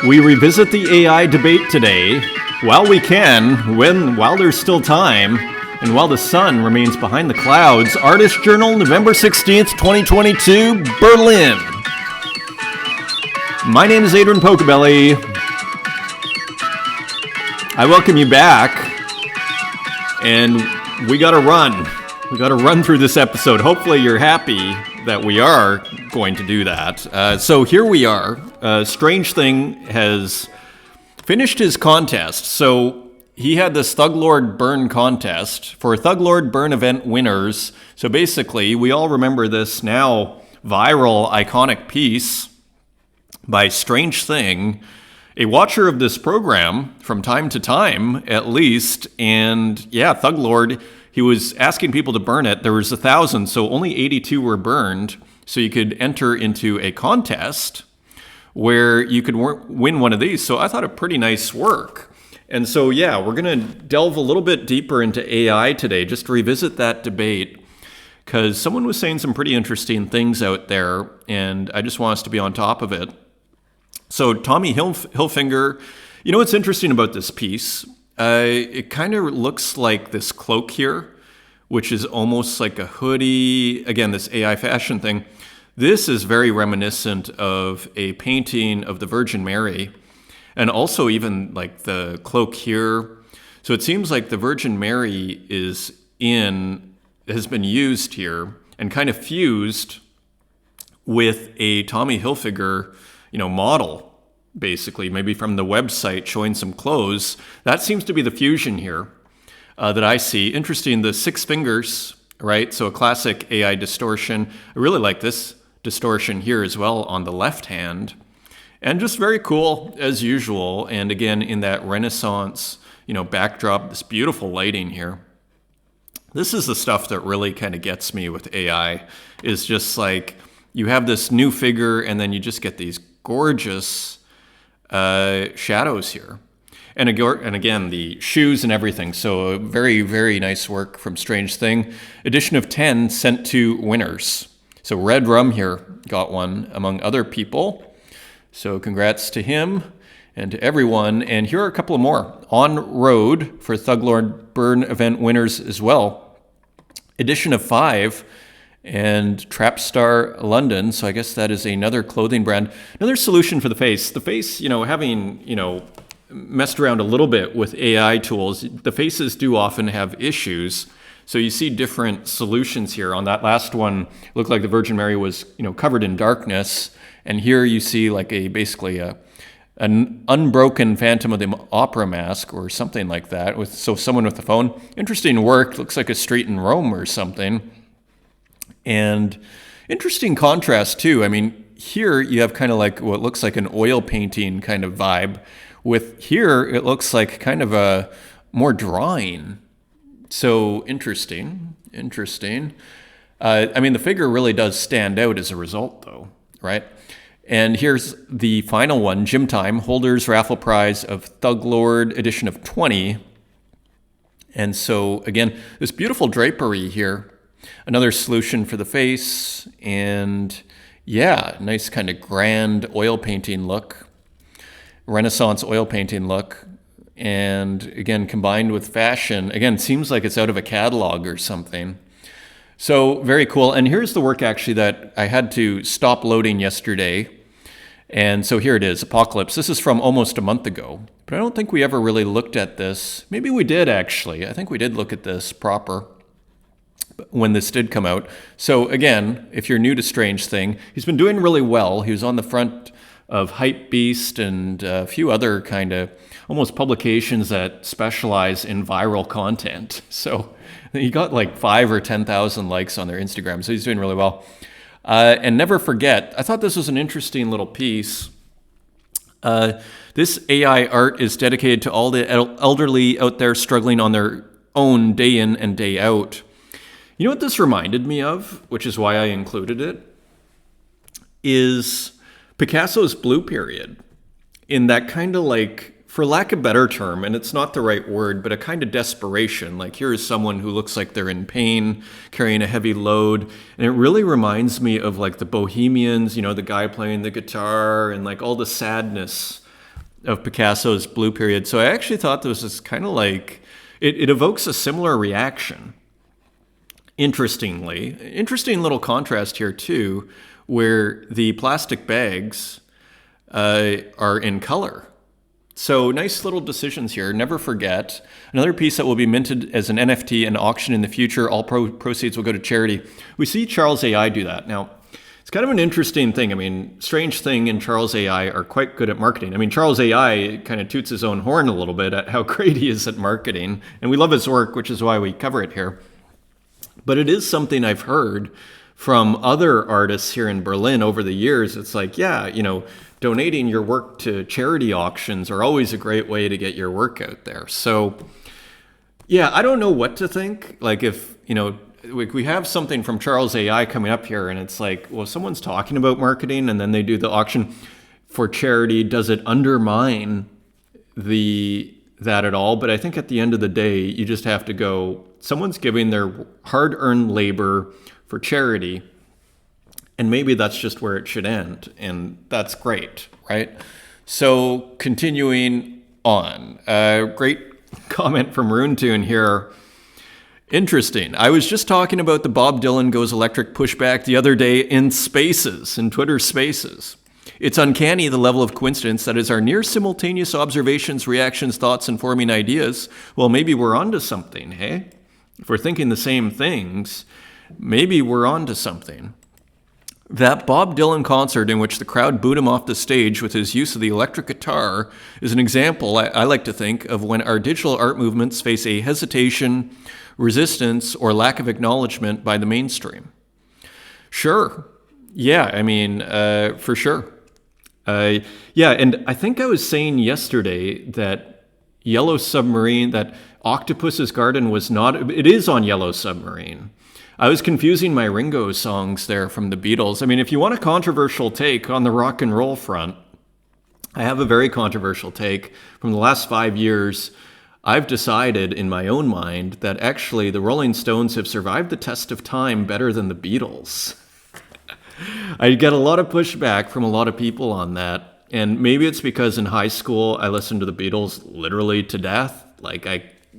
We revisit the AI debate today while we can, while there's still time, and while the sun remains behind the clouds. Artist Journal, November 16th, 2022, Berlin. My name is Adrian Pocobelli. I welcome you back, and we gotta run. We gotta run through this episode. Hopefully you're happy that we are going to do that. So here we are. Strange Thing has finished his contest. So he had this Thug Lord Burn contest for Thug Lord Burn event winners. So basically, we all remember this now viral, iconic piece by Strange Thing, a watcher of this program from time to time, at least. And yeah, Thug Lord, he was asking people to burn it. There was 1,000, so only 82 were burned. So you could enter into a contest where you could win one of these. So I thought a pretty nice work. And so, yeah, we're going to delve a little bit deeper into AI today, just to revisit that debate, because someone was saying some pretty interesting things out there, and I just want us to be on top of it. So Tommy Hilfiger, you know what's interesting about this piece? It kind of looks like this cloak here, which is almost like a hoodie. Again, this AI fashion thing. This is very reminiscent of a painting of the Virgin Mary, and also even like the cloak here. So it seems like the Virgin Mary has been used here and kind of fused with a Tommy Hilfiger, model, basically, maybe from the website showing some clothes. That seems to be the fusion here that I see. Interesting, the 6 fingers, right? So a classic AI distortion. I really like this distortion here as well on the left hand. And just very cool as usual. And again, in that Renaissance, backdrop, this beautiful lighting here. This is the stuff that really kind of gets me with AI, is just like you have this new figure and then you just get these gorgeous shadows here. And again, the shoes and everything. So a very, very nice work from Strange Thing. Edition of 10 sent to winners. So Red Rum here got one among other people. So congrats to him and to everyone. And here are a couple of more. On Road for Thug Lord Burn event winners as well. Edition of 5 and Trapstar London. So I guess that is another clothing brand. Another solution for the face. The face, having, messed around a little bit with AI tools, the faces do often have issues. So you see different solutions here. On that last one, it looked like the Virgin Mary was, covered in darkness. And here you see like basically an unbroken Phantom of the Opera mask or something like that. So someone with a phone. Interesting work. Looks like a street in Rome or something. And interesting contrast too. I mean, here you have kind of like what looks like an oil painting kind of vibe. With here, it looks like kind of a more drawing. So interesting. The figure really does stand out as a result though, right? And here's the final one, Gym Time, Holders Raffle Prize of Thug Lord edition of 20. And so again, this beautiful drapery here, another solution for the face, and yeah, nice kind of grand oil painting look, Renaissance oil painting look. And again, combined with fashion, again, seems like it's out of a catalog or something. So very cool. And here's the work actually that I had to stop loading yesterday. And so here it is, Apocalypse. This is from almost a month ago, but I don't think we ever really looked at this. Maybe we did actually. I think we did look at this proper when this did come out. So again, if you're new to Strange Thing, he's been doing really well. He was on the front of Hype Beast and a few other kind of almost publications that specialize in viral content. So he got like 5 or 10,000 likes on their Instagram. So he's doing really well. And never forget, I thought this was an interesting little piece. This AI art is dedicated to all the elderly out there struggling on their own day in and day out. You know what this reminded me of, which is why I included it, is Picasso's Blue Period. In that kind of like, for lack of a better term, and it's not the right word, but a kind of desperation. Like here is someone who looks like they're in pain, carrying a heavy load. And it really reminds me of like the Bohemians, the guy playing the guitar and like all the sadness of Picasso's Blue Period. So I actually thought this was kind of like, it evokes a similar reaction. Interesting little contrast here too, where the plastic bags are in color. So nice little decisions here. Never forget. Another piece that will be minted as an NFT and auction in the future. All proceeds will go to charity. We see Charles AI do that. Now, it's kind of an interesting thing. I mean, Strange Thing and Charles AI are quite good at marketing. I mean, Charles AI kind of toots his own horn a little bit at how great he is at marketing. And we love his work, which is why we cover it here. But it is something I've heard from other artists here in Berlin over the years. It's like, yeah, donating your work to charity auctions are always a great way to get your work out there. So, yeah, I don't know what to think. Like if, we have something from Charles AI coming up here and it's like, well, someone's talking about marketing and then they do the auction for charity. Does it undermine that at all? But I think at the end of the day, you just have to go, someone's giving their hard-earned labor for charity, and maybe that's just where it should end, and that's great, right? So continuing on, great comment from Runetoon here. Interesting. I was just talking about the Bob Dylan Goes Electric pushback the other day in Twitter Spaces. It's uncanny the level of coincidence that is our near simultaneous observations, reactions, thoughts, and forming ideas. Well, maybe we're onto something, hey? If we're thinking the same things, maybe we're onto something. That Bob Dylan concert in which the crowd booed him off the stage with his use of the electric guitar is an example, I like to think, of when our digital art movements face a hesitation, resistance, or lack of acknowledgement by the mainstream. Sure. Yeah, I mean, for sure. Yeah, and I think I was saying yesterday that Yellow Submarine, that Octopus's Garden was not, it is on Yellow Submarine. I was confusing my Ringo songs there from the Beatles. I mean, if you want a controversial take on the rock and roll front, I have a very controversial take. From the last 5 years, I've decided in my own mind that actually the Rolling Stones have survived the test of time better than the Beatles. I get a lot of pushback from a lot of people on that. And maybe it's because in high school, I listened to the Beatles literally to death.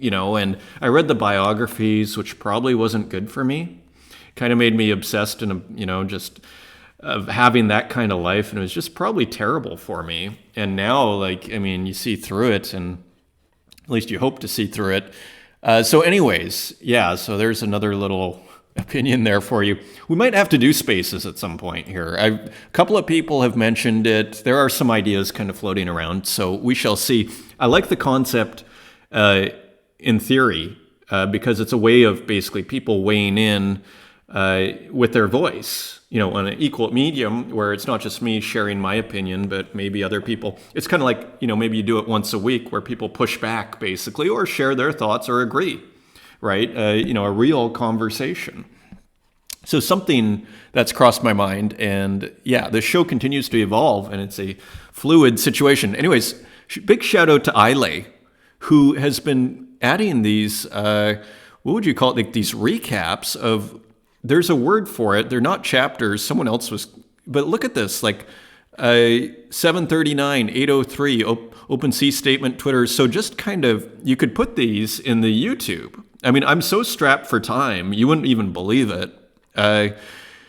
And I read the biographies, which probably wasn't good for me. Kind of made me obsessed in, just of having that kind of life. And it was just probably terrible for me. And now, you see through it, and at least you hope to see through it. So anyways, yeah, so there's another little opinion there for you. We might have to do spaces at some point here. A couple of people have mentioned it. There are some ideas kind of floating around, so we shall see. I like the concept in theory, because it's a way of basically people weighing in with their voice, on an equal medium where it's not just me sharing my opinion, but maybe other people. It's kind of like, maybe you do it once a week where people push back basically or share their thoughts or agree, right? A real conversation. So something that's crossed my mind, and yeah, the show continues to evolve and it's a fluid situation. Anyways, big shout out to Ile, who has been adding these, what would you call it? Like these recaps of, there's a word for it. They're not chapters. Someone else was, but look at this, 739, 803, Open Sea Statement, Twitter. So just kind of, you could put these in the YouTube. I mean, I'm so strapped for time, you wouldn't even believe it.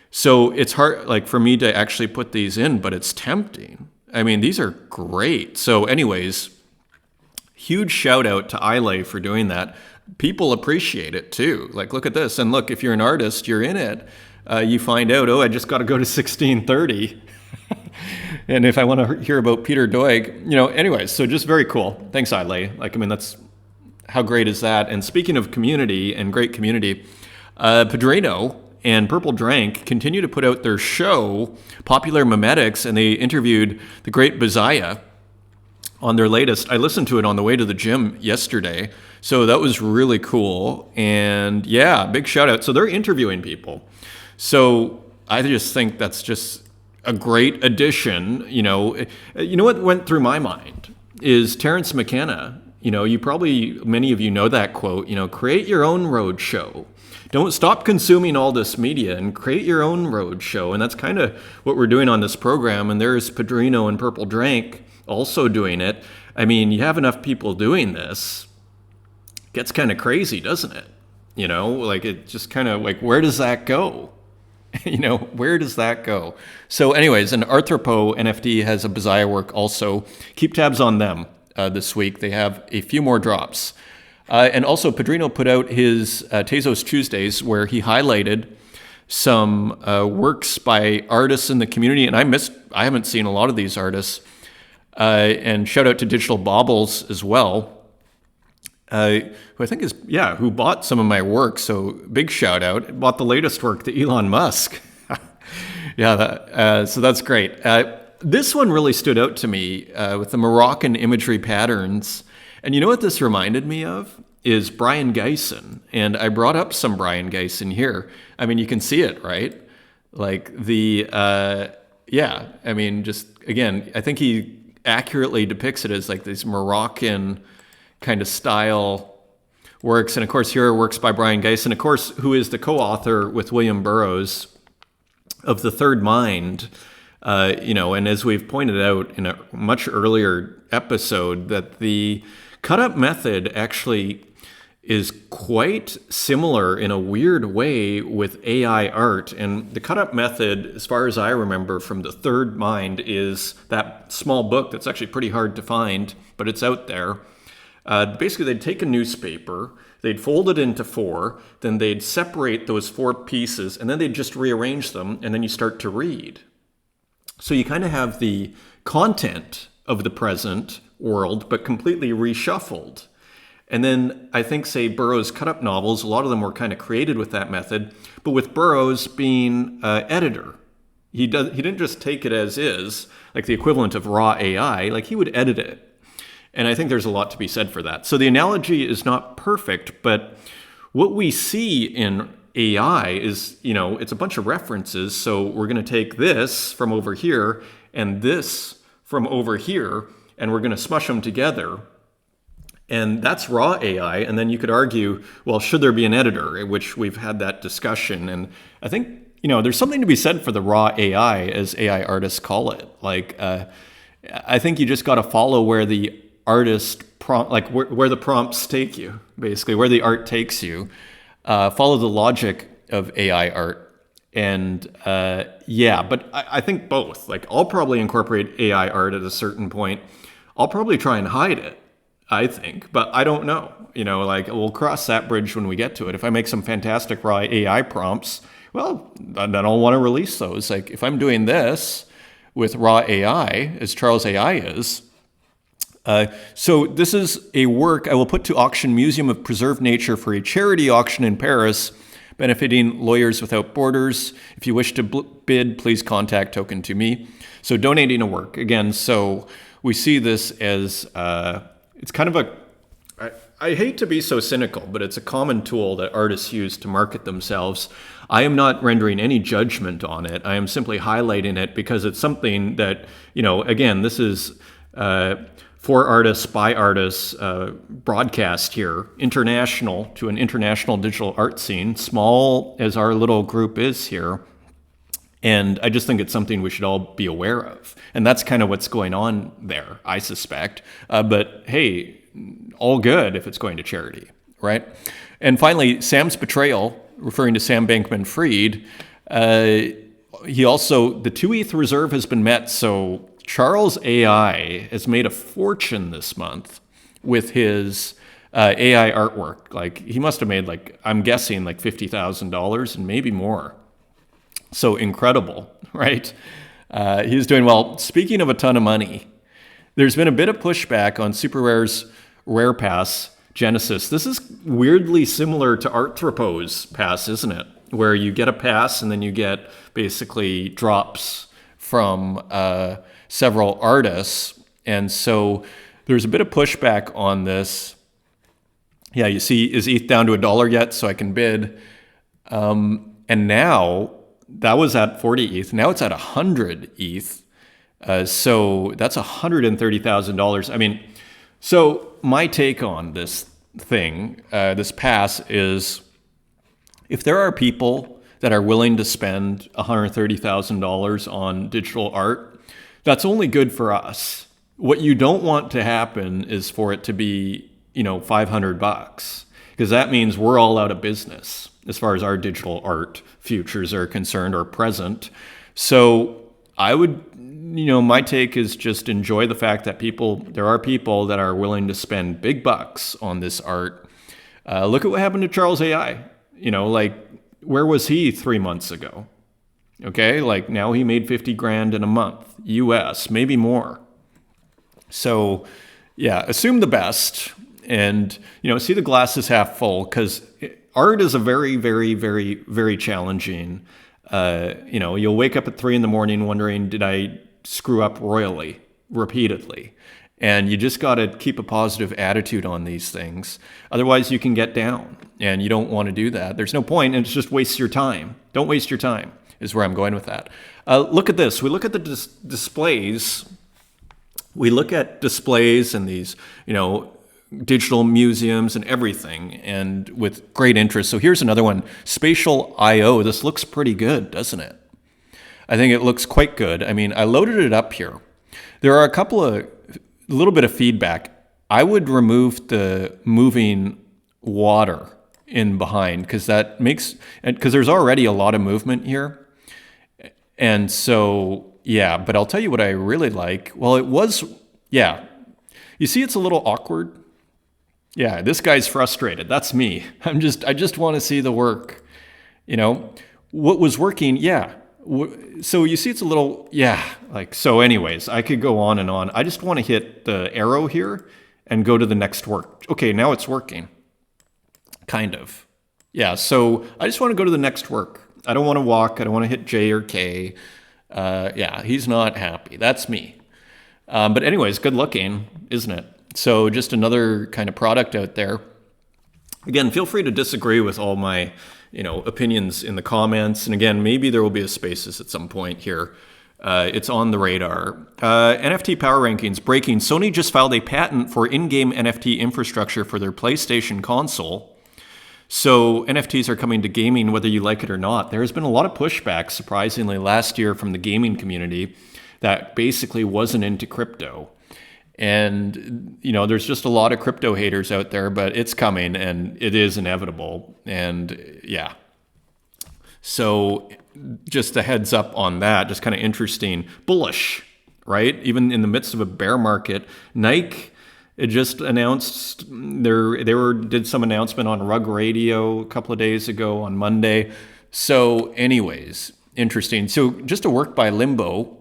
So it's hard, for me to actually put these in, but it's tempting. I mean, these are great. So anyways, huge shout out to Ile for doing that. People appreciate it too. Look at this. And look, if you're an artist, you're in it. You find out, I just got to go to 1630. And if I want to hear about Peter Doig, anyways, so just very cool. Thanks, Ile. That's, how great is that? And speaking of community and great community, Padrino and Purple Drank continue to put out their show, Popular Memetics, and they interviewed the great Bazaya on their latest. I listened to it on the way to the gym yesterday, so that was really cool. And yeah, big shout out. So they're interviewing people. So I just think that's just a great addition. What went through my mind is Terence McKenna. Many of you know that quote, create your own road show. Don't stop consuming all this media and create your own road show. And that's kind of what we're doing on this program. And there's Padrino and Purple Drank also doing it. I mean, you have enough people doing this, it gets kind of crazy, doesn't it? Like it just kind of like, where does that go? Where does that go? So anyways, an Arthropo NFT has a bizarre work also. Keep tabs on them this week. They have a few more drops. And also Padrino put out his Tezos Tuesdays, where he highlighted some works by artists in the community. And I haven't seen a lot of these artists. And shout out to Digital Baubles as well. Who I think who bought some of my work. So big shout out. Bought the latest work, the Elon Musk. So that's great. This one really stood out to me with the Moroccan imagery patterns. And you know what this reminded me of? Is Brian Geisen. And I brought up some Brian Geisen here. I mean, you can see it, right? Like just again, I think he accurately depicts it as like these Moroccan kind of style works. And of course, here are works by Brian Geisen, of course, who is the co-author with William Burroughs of The Third Mind. And as we've pointed out in a much earlier episode, that the cut-up method actually is quite similar in a weird way with AI art. And the cut-up method, as far as I remember from The Third Mind, is that small book that's actually pretty hard to find, but it's out there. Basically, they'd take a newspaper, they'd fold it into four, then they'd separate those four pieces, and then they'd just rearrange them, and then you start to read. So you kind of have the content of the present world, but completely reshuffled. And then I think, say, Burroughs' cut-up novels, a lot of them were kind of created with that method, but with Burroughs being editor. He didn't just take it as is, like the equivalent of raw AI, like he would edit it. And I think there's a lot to be said for that. So the analogy is not perfect, but what we see in AI is, it's a bunch of references. So we're going to take this from over here and this from over here, and we're going to smush them together. And that's raw AI. And then you could argue, well, should there be an editor? Which we've had that discussion. And I think, there's something to be said for the raw AI, as AI artists call it. Like, I think you just got to follow where the artist prompt, like where the prompts take you, basically, where the art takes you. Follow the logic of AI art. And but I think both. Like, I'll probably incorporate AI art at a certain point. I'll probably try and hide it, I think, but I don't know. We'll cross that bridge when we get to it. If I make some fantastic raw AI prompts, well, then I'll want to release those. Like, if I'm doing this with raw AI, as Charles AI is, so this is a work I will put to auction, Museum of Preserved Nature, for a charity auction in Paris, benefiting Lawyers Without Borders. If you wish to bid, please contact Token to me. So donating a work. Again, so we see this as, it's kind of I hate to be so cynical, but it's a common tool that artists use to market themselves. I am not rendering any judgment on it. I am simply highlighting it because it's something that, again, this is for artists, by artists, broadcast here, international, to an international digital art scene, small as our little group is here. And I just think it's something we should all be aware of. And that's kind of what's going on there, I suspect. But hey, all good if it's going to charity, right? And finally, Sam's betrayal, referring to Sam Bankman-Fried, he also, the 2 ETH reserve has been met, so Charles AI has made a fortune this month with his AI artwork. Like, he must have made, like, I'm guessing, like $50,000 and maybe more. So incredible, right? He's doing well. Speaking of a ton of money, there's been a bit of pushback on Super Rare's Rare Pass Genesis. This is weirdly similar to Arthropo's pass, isn't it? Where you get a pass and then you get basically drops from several artists. And so there's a bit of pushback on this. Yeah, you see, is ETH down to $1 yet? So I can bid. And now, that was at 40 ETH. Now it's at 100 ETH. So that's $130,000. I mean, so my take on this thing, this pass, is if there are people that are willing to spend $130,000 on digital art, that's only good for us, What you don't want to happen is for it to be, $500, because that means we're all out of business as far as our digital art futures are concerned, or present. So I would, my take is just enjoy the fact that there are people that are willing to spend big bucks on this art. Look at what happened to Charles AI. Where was he 3 months ago? Okay, now he made 50 grand in a month, US, maybe more. So yeah, assume the best and, see the glass is half full, because art is a very, very, very, very challenging. You'll wake up at 3 a.m. wondering, did I screw up royally, repeatedly? And you just got to keep a positive attitude on these things. Otherwise, you can get down, and you don't want to do that. There's no point, and it just wastes your time. Don't waste your time, is where I'm going with that. Look at this. We look at the displays. We look at displays and these, digital museums and everything, and with great interest. So here's another one, Spatial I/O. This looks pretty good, doesn't it? I think it looks quite good. I mean, I loaded it up here. There are a little bit of feedback. I would remove the moving water in behind, because there's already a lot of movement here. And so, yeah, but I'll tell you what I really like. Well, you see it's a little awkward. Yeah, this guy's frustrated. That's me. I just want to see the work. What was working? Yeah. So you see it's a little, so anyways, I could go on and on. I just want to hit the arrow here and go to the next work. Okay, now it's working. Kind of. Yeah, so I just want to go to the next work. I don't want to walk. I don't want to hit J or K. He's not happy. That's me. But anyways, good looking, isn't it? So just another kind of product out there. Again, feel free to disagree with all my, opinions in the comments. And again, maybe there will be a Spaces at some point here. It's on the radar. NFT power rankings breaking. Sony just filed a patent for in-game NFT infrastructure for their PlayStation console. So NFTs are coming to gaming, whether you like it or not. There has been a lot of pushback, surprisingly, last year from the gaming community that basically wasn't into crypto. And, there's just a lot of crypto haters out there, but it's coming and it is inevitable. And yeah. So just a heads up on that, just kind of interesting. Bullish, right? Even in the midst of a bear market. Nike, it just announced did some announcement on Rug Radio a couple of days ago on Monday. So anyways, interesting. So just a work by Limbo.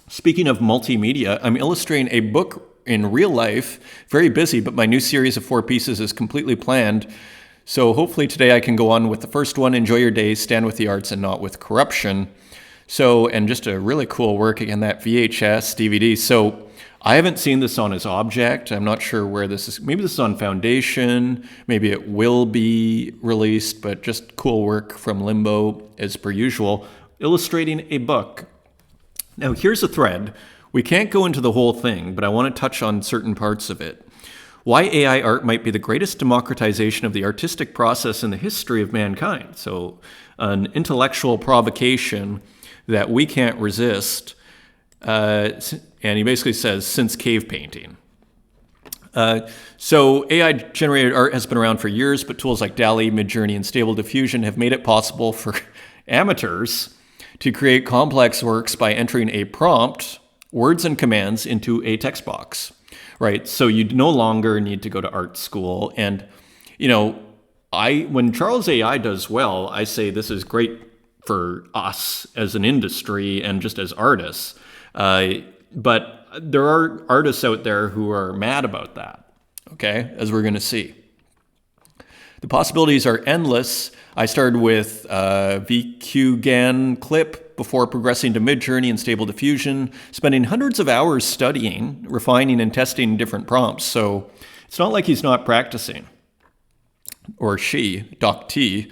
Speaking of multimedia, I'm illustrating a book in real life. Very busy, but my new series of 4 pieces is completely planned. So hopefully today I can go on with the first one, Enjoy Your Days, Stand with the Arts and Not with Corruption. So, and just a really cool work, again, that VHS DVD. So I haven't seen this on his object. I'm not sure where this is. Maybe this is on Foundation. Maybe it will be released, but just cool work from Limbo as per usual, illustrating a book. Now, here's a thread. We can't go into the whole thing, but I want to touch on certain parts of it. Why AI art might be the greatest democratization of the artistic process in the history of mankind. So, an intellectual provocation that we can't resist. And he basically says, since cave painting. So AI-generated art has been around for years, but tools like DALL-E, Midjourney, and Stable Diffusion have made it possible for amateurs to create complex works by entering a prompt, words and commands, into a text box, right? So you no longer need to go to art school. And, when Charles AI does well, I say this is great for us as an industry and just as artists. But there are artists out there who are mad about that, okay, as we're going to see. The possibilities are endless. I started with VQGAN clip before progressing to Midjourney and Stable Diffusion, spending hundreds of hours studying, refining, and testing different prompts. So it's not like he's not practicing, or she, Doc T.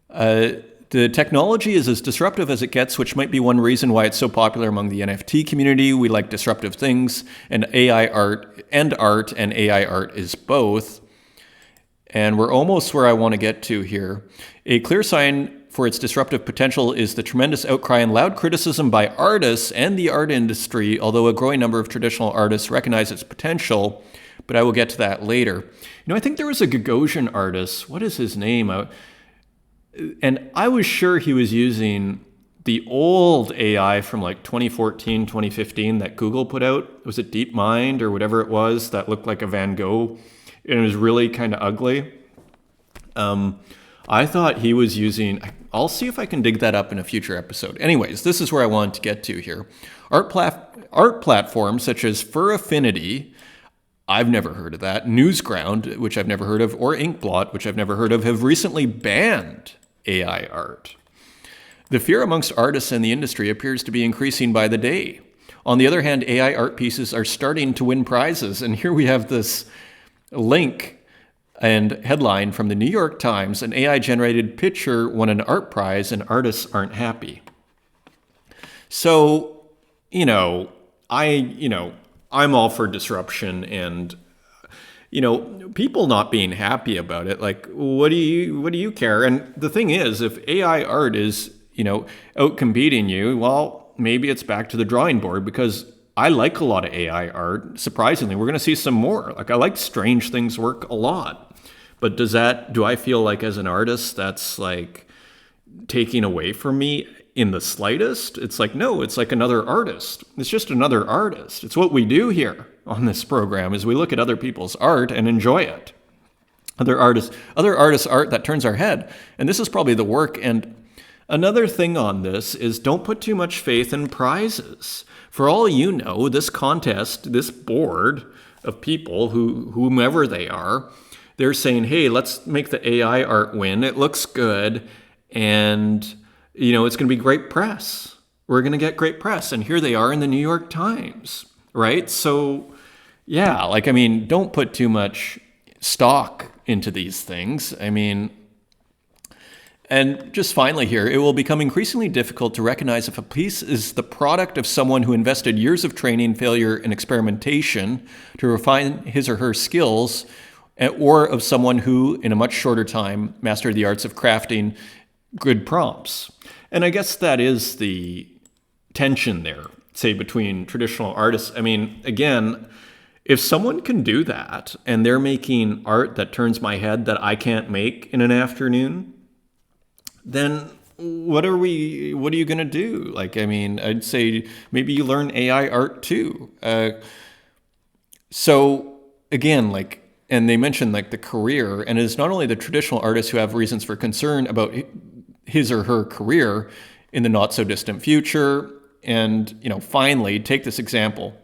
The technology is as disruptive as it gets, which might be one reason why it's so popular among the NFT community. We like disruptive things, and AI art and AI art is both. And we're almost where I want to get to here. A clear sign for its disruptive potential is the tremendous outcry and loud criticism by artists and the art industry, although a growing number of traditional artists recognize its potential, but I will get to that later. I think there was a Gagosian artist, what is his name? And I was sure he was using the old AI from like 2014, 2015 that Google put out. Was it DeepMind or whatever it was that looked like a Van Gogh? And it was really kind of ugly. I thought he was using, I'll see if I can dig that up in a future episode. Anyways, this is where I wanted to get to here. Art platforms such as Fur Affinity, I've never heard of that, Newsground, which I've never heard of, or Inkblot, which I've never heard of, have recently banned AI art. The fear amongst artists and the industry appears to be increasing by the day. On the other hand, AI art pieces are starting to win prizes. And here we have this link and headline from the New York Times. An AI-generated picture won an art prize and artists aren't happy. So, I'm all for disruption and people not being happy about it. Like, what do you care? And the thing is, if AI art is, out competing you, well, maybe it's back to the drawing board, because I like a lot of AI art. Surprisingly, we're going to see some more. Like, I like Strange Things work a lot. But do I feel like as an artist, that's like taking away from me in the slightest? It's like, no, it's like another artist. It's just another artist. It's what we do here on this program, is we look at other people's art and enjoy it. Other artists' art that turns our head. And this is probably the work. And another thing on this is, don't put too much faith in prizes. For all you know, this contest, this board of people, whomever they are, they're saying, hey, let's make the AI art win. It looks good. And, it's going to be great press. We're going to get great press. And here they are in the New York Times, right? So, yeah, don't put too much stock into these things. And just finally here, it will become increasingly difficult to recognize if a piece is the product of someone who invested years of training, failure, and experimentation to refine his or her skills, or of someone who, in a much shorter time, mastered the arts of crafting good prompts. And I guess that is the tension there, say, between traditional artists. Again, if someone can do that and they're making art that turns my head that I can't make in an afternoon, then what are you going to do? I'd say maybe you learn AI art too. So again, and they mentioned the career, and it's not only the traditional artists who have reasons for concern about his or her career in the not so distant future. And, finally, take this example.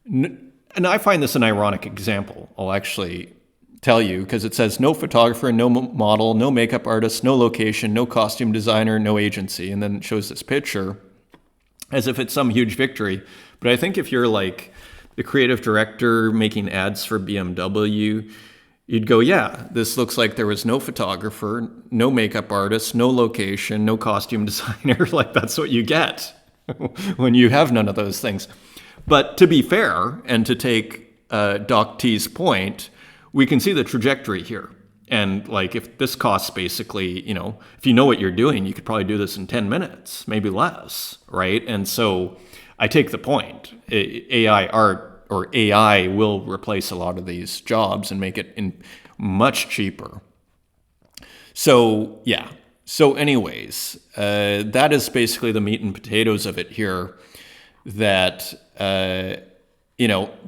And I find this an ironic example. I'll actually tell you, because it says no photographer, no model, no makeup artist, no location, no costume designer, no agency. And then it shows this picture as if it's some huge victory. But I think if you're like the creative director making ads for BMW, you'd go, yeah, this looks like there was no photographer, no makeup artist, no location, no costume designer. That's what you get when you have none of those things. But to be fair, and to take Doc T's point, we can see the trajectory here. And if this costs basically, if you know what you're doing, you could probably do this in 10 minutes, maybe less, right? And so I take the point. AI art or AI will replace a lot of these jobs and make it much cheaper. So, yeah. So anyways, that is basically the meat and potatoes of it here, that,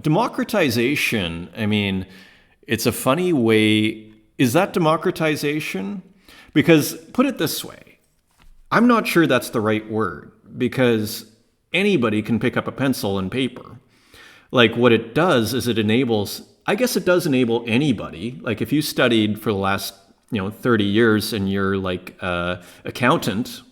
democratization, it's a funny way. Is that democratization? Because, put it this way, I'm not sure that's the right word, because anybody can pick up a pencil and paper. What it does is it does enable anybody. If you studied for the last, 30 years and you're accountant,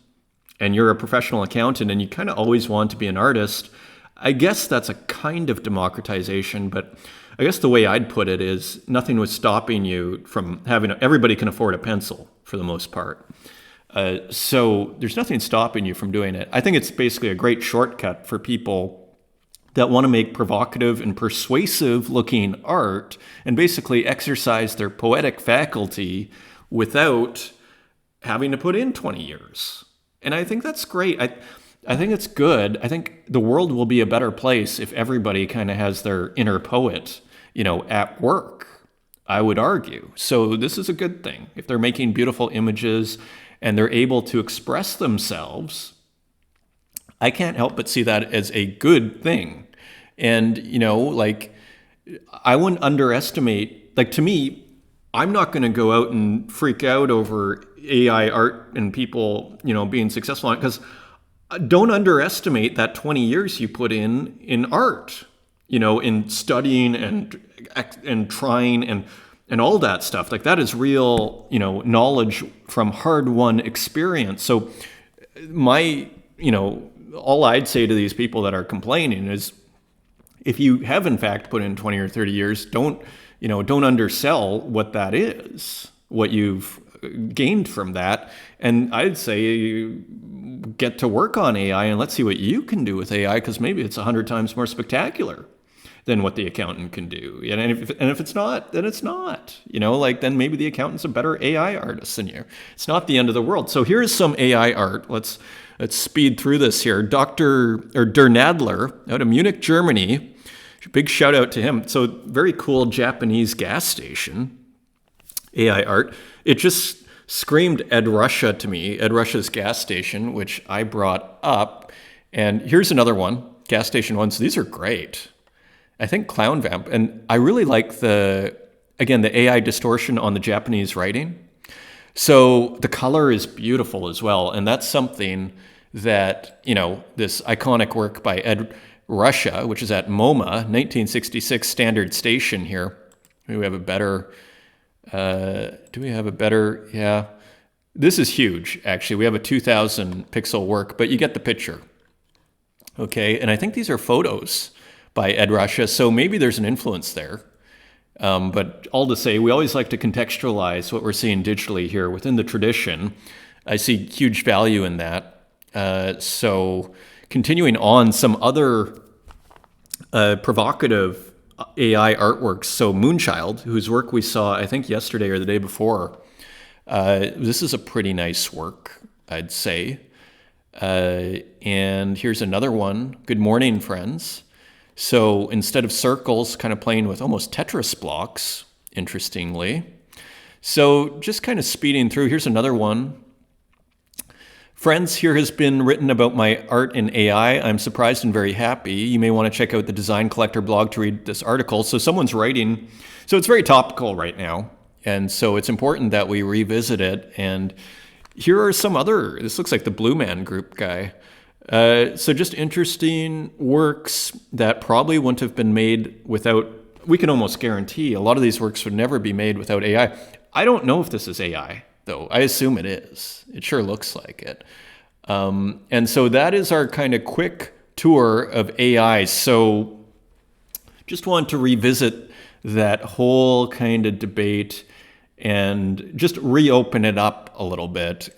and you're a professional accountant and you kind of always want to be an artist, I guess that's a kind of democratization. But I guess the way I'd put it is nothing was stopping you from everybody can afford a pencil for the most part. So there's nothing stopping you from doing it. I think it's basically a great shortcut for people that want to make provocative and persuasive looking art and basically exercise their poetic faculty without having to put in 20 years. And I think that's great. I think it's good. I think the world will be a better place if everybody kind of has their inner poet, at work, I would argue. So this is a good thing. If they're making beautiful images and they're able to express themselves, I can't help but see that as a good thing. And, I wouldn't underestimate, to me, I'm not going to go out and freak out over AI art and people, being successful on it, because don't underestimate that 20 years you put in art, in studying and trying and all that stuff. That is real, knowledge from hard-won experience. So all I'd say to these people that are complaining is, if you have in fact put in 20 or 30 years, don't undersell what that is, what you've gained from that. And I'd say get to work on AI and let's see what you can do with AI, because maybe it's 100 times more spectacular than what the accountant can do. And if it's not, then it's not. Then maybe the accountant's a better AI artist than you. It's not the end of the world. So here's some AI art. Let's speed through this here. Der Nadler out of Munich, Germany. Big shout out to him. So very cool Japanese gas station AI art. It just screamed Ed Russia to me, Ed Russia's gas station, which I brought up. And here's another one, gas station ones. These are great. I think Clown Vamp. And I really like the AI distortion on the Japanese writing. So the color is beautiful as well. And that's something that, this iconic work by Ed Russia, which is at MoMA, 1966 standard station here. Do we have a better, yeah. This is huge, actually. We have a 2,000 pixel work, but you get the picture. Okay, and I think these are photos by Ed Russia, so maybe there's an influence there. But all to say, we always like to contextualize what we're seeing digitally here within the tradition. I see huge value in that. So continuing on, some other provocative AI artworks. So Moonchild, whose work we saw, I think, yesterday or the day before. This is a pretty nice work, I'd say. And here's another one. Good morning, friends. So instead of circles, kind of playing with almost Tetris blocks, interestingly. So just kind of speeding through. Here's another one. Friends, here has been written about my art in AI. I'm surprised and very happy. You may want to check out the Design Collector blog to read this article. So someone's writing. So it's very topical right now. And so it's important that we revisit it. And here are some other, this looks like the Blue Man Group guy. So just interesting works that probably wouldn't have been made without, we can almost guarantee a lot of these works would never be made without AI. I don't know if this is AI, though. I assume it is. It sure looks like it. And so that is our kind of quick tour of AI. So just want to revisit that whole kind of debate and just reopen it up a little bit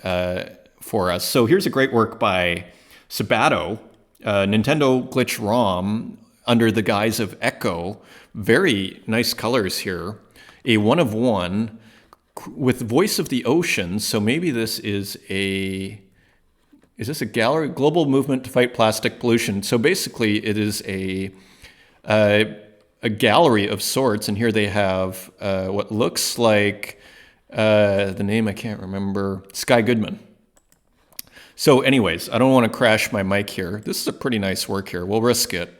for us. So here's a great work by Sabato, Nintendo Glitch ROM under the guise of Echo. Very nice colors here. A 1 of 1 with Voice of the Ocean. So maybe this is a gallery, global movement to fight plastic pollution. So basically it is a gallery of sorts. And here they have what looks like the name I can't remember, Sky Goodman. So anyways, I don't want to crash my mic here. This is a pretty nice work here. We'll risk it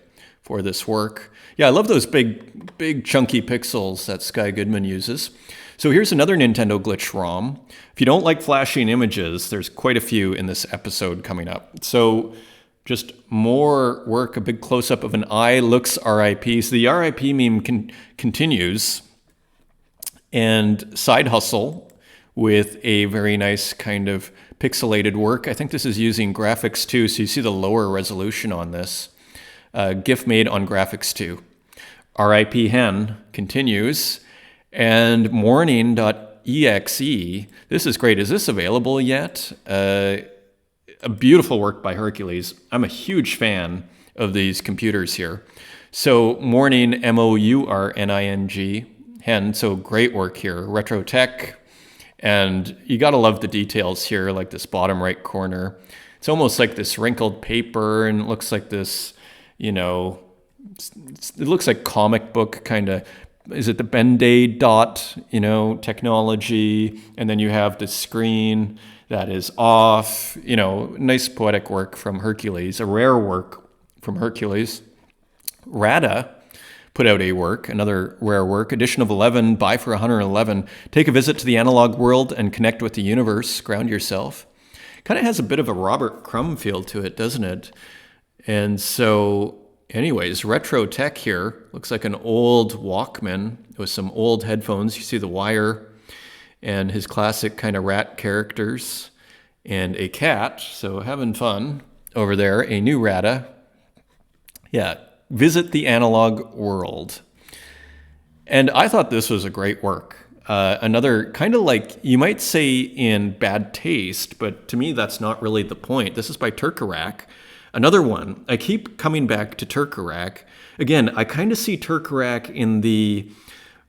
for this work. Yeah, I love those big chunky pixels that Sky Goodman uses. So here's another Nintendo Glitch ROM. If you don't like flashing images, there's quite a few in this episode coming up. So just more work, a big close-up of an eye looks RIP. So the RIP meme continues. And Side Hustle with a very nice kind of pixelated work. I think this is using Graphics 2, so you see the lower resolution on this. GIF made on Graphics 2. RIP Hen continues. And Morning.exe, this is great. Is this available yet? A beautiful work by Hercules. I'm a huge fan of these computers here. So Morning, Mourning, Hen, so great work here. Retro Tech. And you got to love the details here, like this bottom right corner. It's almost like this wrinkled paper, and it looks like this, it looks like comic book kind of. Is it the Ben-Day dot, technology? And then you have the screen that is off, nice poetic work from Hercules, a rare work from Hercules. Rada put out a work, another rare work, edition of 11, buy for 111. Take a visit to the analog world and connect with the universe, ground yourself. Kind of has a bit of a Robert Crumb feel to it, doesn't it? And so, anyways, retro tech here. Looks like an old Walkman with some old headphones. You see the wire and his classic kind of rat characters and a cat. So having fun over there. A new Rada. Yeah, visit the analog world. And I thought this was a great work. Another kind of like, you might say in bad taste, but to me that's not really the point. This is by Turkarak. Another one. I keep coming back to Turkarak. Again, I kind of see Turkarak in the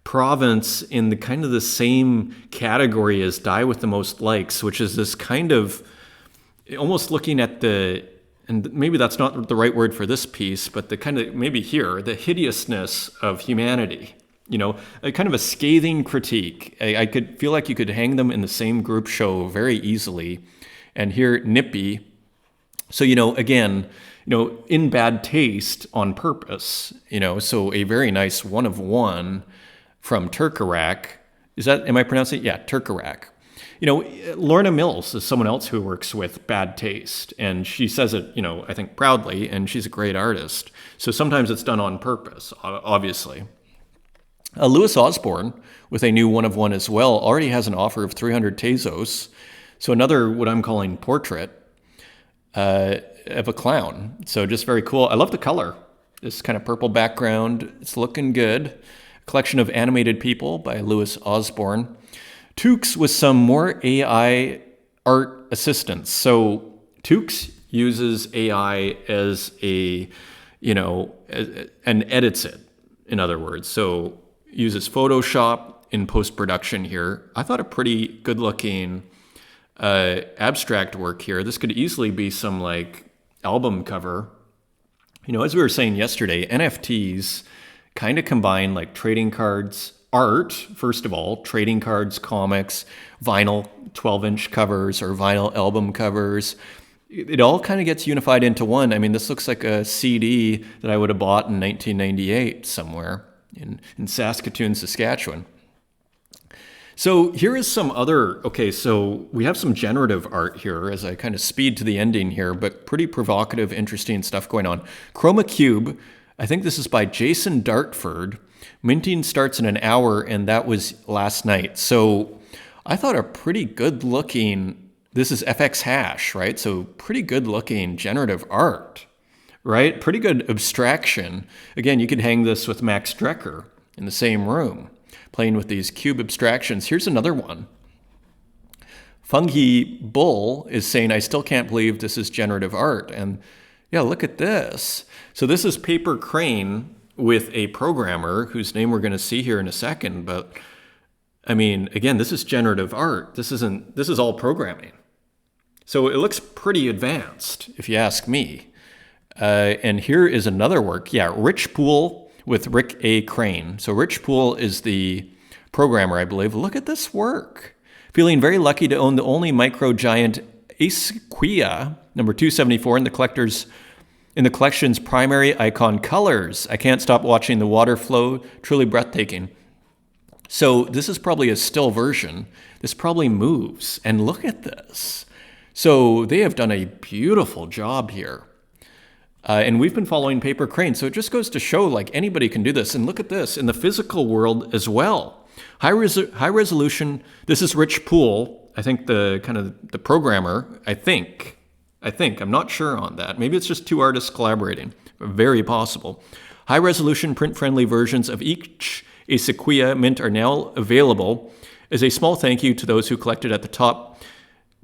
province in the kind of the same category as Die with the Most Likes, which is this kind of almost looking at the, and maybe that's not the right word for this piece, but the kind of, maybe here, the hideousness of humanity. A kind of a scathing critique. I could feel like you could hang them in the same group show very easily. And here, Nippy. So, again, in bad taste on purpose, so a very nice one of one from Turkarak. Am I pronouncing it? Yeah, Turkarak. Lorna Mills is someone else who works with bad taste, and she says it, I think proudly, and she's a great artist. So sometimes it's done on purpose, obviously. Louis Osborne, with a new one of one as well, already has an offer of 300 Tezos. So another, what I'm calling portrait of a clown. So just very cool. I love the color. This kind of purple background. It's looking good. Collection of animated people by Louis Osborne. Tukes with some more AI art assistance. So Tukes uses AI as and edits it, in other words. So uses Photoshop in post-production here. I thought a pretty good-looking abstract work here. This could easily be some like album cover. As we were saying yesterday, NFTs kind of combine like trading cards, art, first of all, trading cards, comics, vinyl 12-inch covers or vinyl album covers. It all kind of gets unified into one. I mean, this looks like a CD that I would have bought in 1998 somewhere in Saskatoon, Saskatchewan. So here is some other, so we have some generative art here as I kind of speed to the ending here, but pretty provocative, interesting stuff going on. Chroma Cube, I think this is by Jason Dartford. Minting starts in an hour, and that was last night. So I thought a pretty good looking, this is FX Hash, right? So pretty good looking generative art, right? Pretty good abstraction. Again, you could hang this with Max Drecker in the same room, playing with these cube abstractions. Here's another one. Fungi Bull is saying, I still can't believe this is generative art. And yeah, look at this. So this is Paper Crane with a programmer whose name we're going to see here in a second. But I mean, again, this is generative art. This is all programming. So it looks pretty advanced, if you ask me. And here is another work. Yeah, Rich Pool with Rick A. Crane. So Rich Pool is the programmer, I believe. Look at this work. Feeling very lucky to own the only micro giant Acequia, number 274 in the collection's primary icon colors. I can't stop watching the water flow. Truly breathtaking. So this is probably a still version. This probably moves. And look at this. So they have done a beautiful job here. And we've been following Paper Crane. So it just goes to show like anybody can do this. And look at this in the physical world as well. High resolution. This is Rich Poole. I think the programmer, I think, I'm not sure on that. Maybe it's just two artists collaborating. Very possible. High resolution print friendly versions of each Acequia mint are now available. As a small thank you to those who collected at the top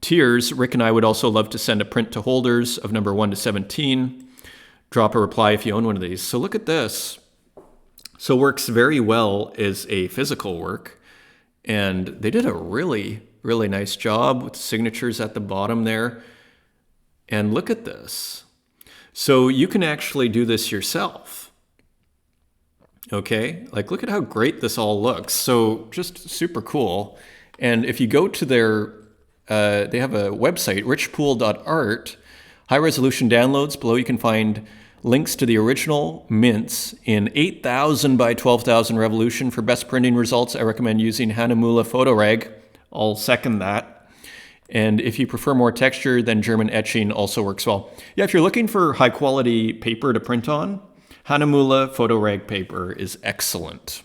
tiers, Rick and I would also love to send a print to holders of number 1 to 17. Drop a reply if you own one of these. So look at this. So works very well as a physical work. And they did a really really nice job with signatures at the bottom there. And look at this. So you can actually do this yourself. Okay, like look at how great this all looks. So just super cool. And if you go to their, they have a website, richpool.art, high resolution downloads. Below you can find links to the original mints in 8,000 by 12,000 revolution. For best printing results, I recommend using Hahnemühle Photoreg. I'll second that. And if you prefer more texture, then German etching also works well. Yeah, if you're looking for high quality paper to print on, Hahnemühle Photoreg paper is excellent.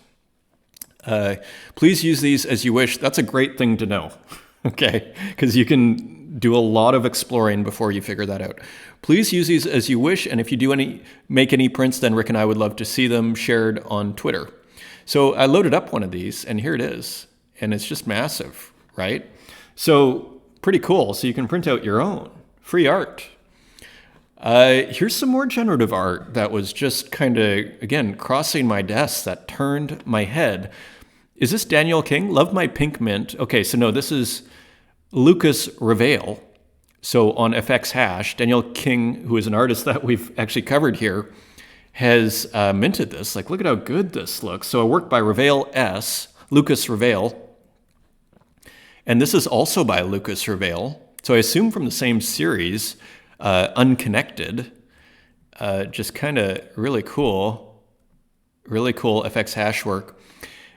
Please use these as you wish. That's a great thing to know, okay? Because you can do a lot of exploring before you figure that out. Please use these as you wish, and if you do make any prints, then Rick and I would love to see them shared on Twitter. So I loaded up one of these, and here it is, and it's just massive, right? So pretty cool. So you can print out your own free art. Here's some more generative art that was just kind of, again, crossing my desk that turned my head. Is this Daniel King? Love my pink mint. Okay, so no, this is Lucas Revale. So on FX Hash, Daniel King, who is an artist that we've actually covered here, has minted this. Like, look at how good this looks. So a work by Revale S, Lucas Revale. And this is also by Lucas Revale. So I assume from the same series, Unconnected. Just kind of really cool FX Hash work.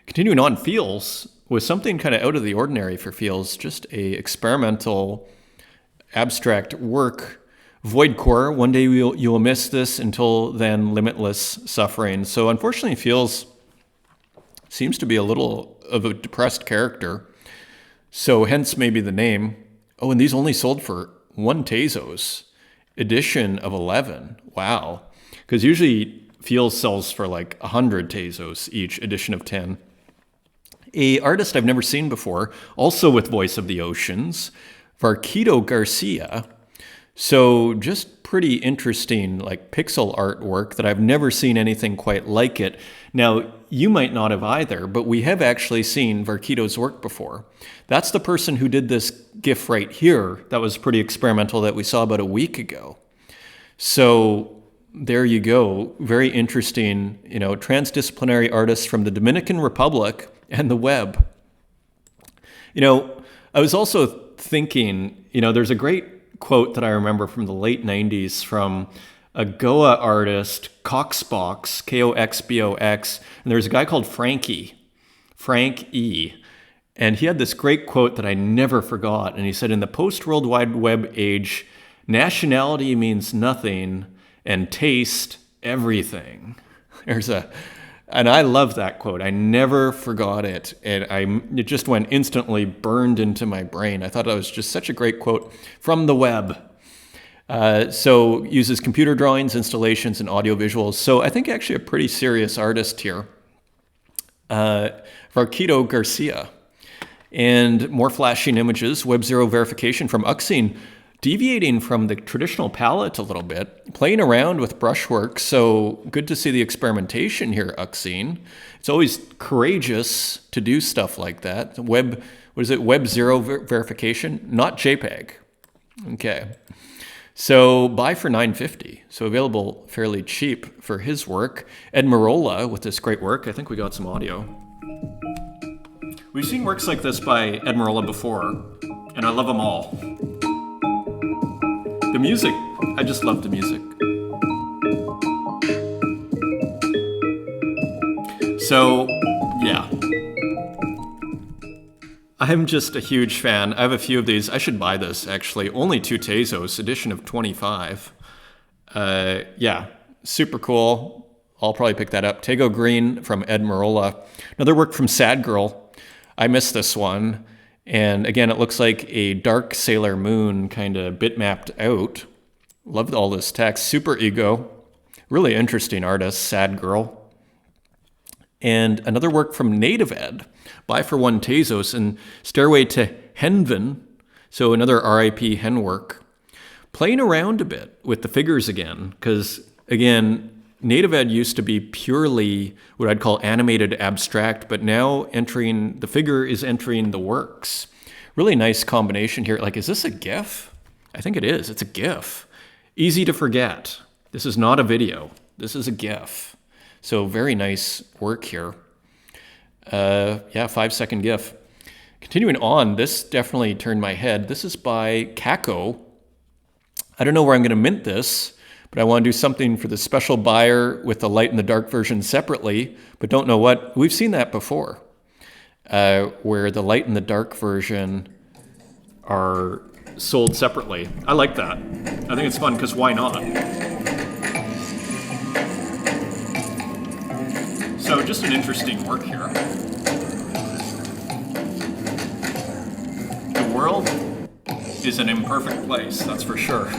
Continuing on, Feels was something kind of out of the ordinary for Feels, just a experimental abstract work. Void Core, one day you will miss this, until then limitless suffering. So unfortunately Feels seems to be a little of a depressed character. So hence maybe the name. Oh, and these only sold for 1 Tezos, edition of 11. Wow. Because usually Feels sells for like 100 Tezos each, edition of 10. A artist I've never seen before, also with Voice of the Oceans, Varquito Garcia. So just pretty interesting, like pixel artwork that I've never seen anything quite like it. Now, you might not have either, but we have actually seen Varquito's work before. That's the person who did this GIF right here that was pretty experimental that we saw about a week ago. So there you go. Very interesting, transdisciplinary artists from the Dominican Republic and the web. I was also thinking, there's a great quote that I remember from the late 90s from a Goa artist, Coxbox, Koxbox, and there's a guy called Frank E. And he had this great quote that I never forgot. And he said, in the post-World Wide Web age, nationality means nothing and taste everything. And I love that quote. I never forgot it. And it just went instantly burned into my brain. I thought that was just such a great quote from the web. So uses computer drawings, installations, and audio visuals. So I think actually a pretty serious artist here. Varquito Garcia. And more flashing images, Web 0 verification from Uxine, deviating from the traditional palette a little bit, playing around with brushwork. So good to see the experimentation here, Uxine. It's always courageous to do stuff like that. Web 0 verification, not JPEG. Okay. So buy for $9.50. So available fairly cheap for his work. Ed Marola with this great work. I think we got some audio. We've seen works like this by Ed Marola before, and I love them all. The music, I just love the music. So, yeah. I'm just a huge fan. I have a few of these. I should buy this, actually. Only 2 Tezos, edition of 25. Yeah, super cool. I'll probably pick that up. Tego Green from Ed Marola. Another work from Sad Girl. I missed this one. And again, it looks like a dark Sailor Moon kind of bitmapped out. Loved all this text. Super Ego. Really interesting artist, Sad Girl. And another work from Native Ed. Buy for 1 Tezos and Stairway to Henven. So another RIP Hen work. Playing around a bit with the figures again. Because, again, Native Ed used to be purely what I'd call animated abstract, but now the figure is entering the works. Really nice combination here. Like, is this a GIF? I think it is. It's a GIF. Easy to forget. This is not a video. This is a GIF. So very nice work here. Yeah, 5-second GIF. Continuing on, this definitely turned my head. This is by Kako. I don't know where I'm going to mint this, but I want to do something for the special buyer with the light and the dark version separately, but don't know what. We've seen that before, where the light and the dark version are sold separately. I like that. I think it's fun because why not? So just an interesting work here. The world is an imperfect place, that's for sure.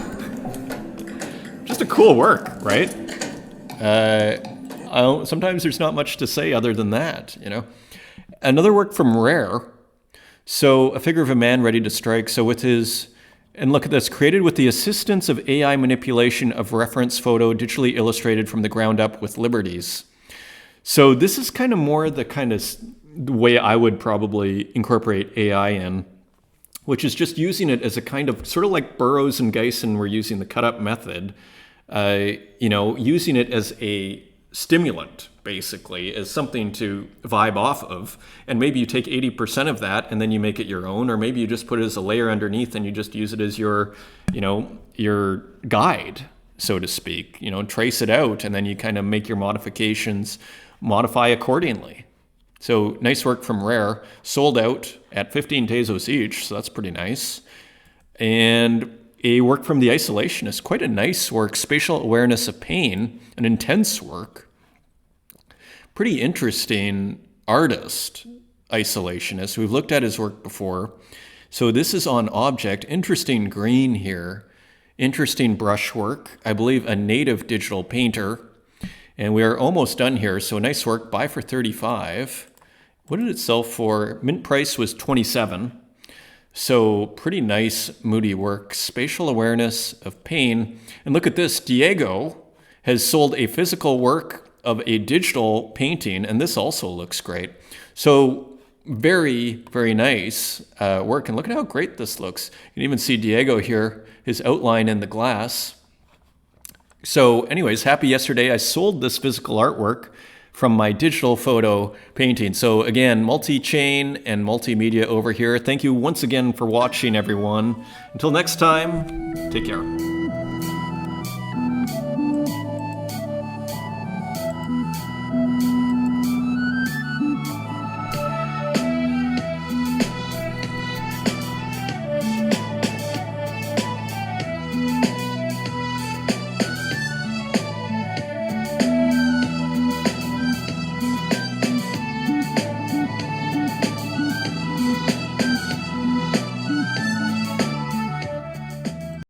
Just a cool work, right? Sometimes there's not much to say other than that, you know. Another work from Rare. So a figure of a man ready to strike. So with his, and look at this, created with the assistance of AI manipulation of reference photo, digitally illustrated from the ground up with liberties. So this is kind of more the kind of way I would probably incorporate AI in, which is just using it as a kind of, sort of like Burroughs and Geisen were using the cut-up method, using it as a stimulant, basically, as something to vibe off of. And maybe you take 80% of that and then you make it your own, or maybe you just put it as a layer underneath and you just use it as your guide, so to speak, trace it out, and then you kind of make your modifications, modify accordingly. So nice work from Rare, sold out at 15 Tezos each, so that's pretty nice. And a work from The Isolationist, quite a nice work, spatial awareness of pain, an intense work. Pretty interesting artist, Isolationist. We've looked at his work before. So this is on object, interesting green here, interesting brushwork, I believe a native digital painter. And we are almost done here, so nice work, buy for 35. What did it sell for? Mint price was 27. So pretty nice, moody work. Spatial awareness of pain. And look at this, Diego has sold a physical work of a digital painting, and this also looks great. So very, very nice work. And look at how great this looks. You can even see Diego here, his outline in the glass. So anyways, happy yesterday. I sold this physical artwork from my digital photo painting. So again, multi-chain and multimedia over here. Thank you once again for watching, everyone. Until next time, take care.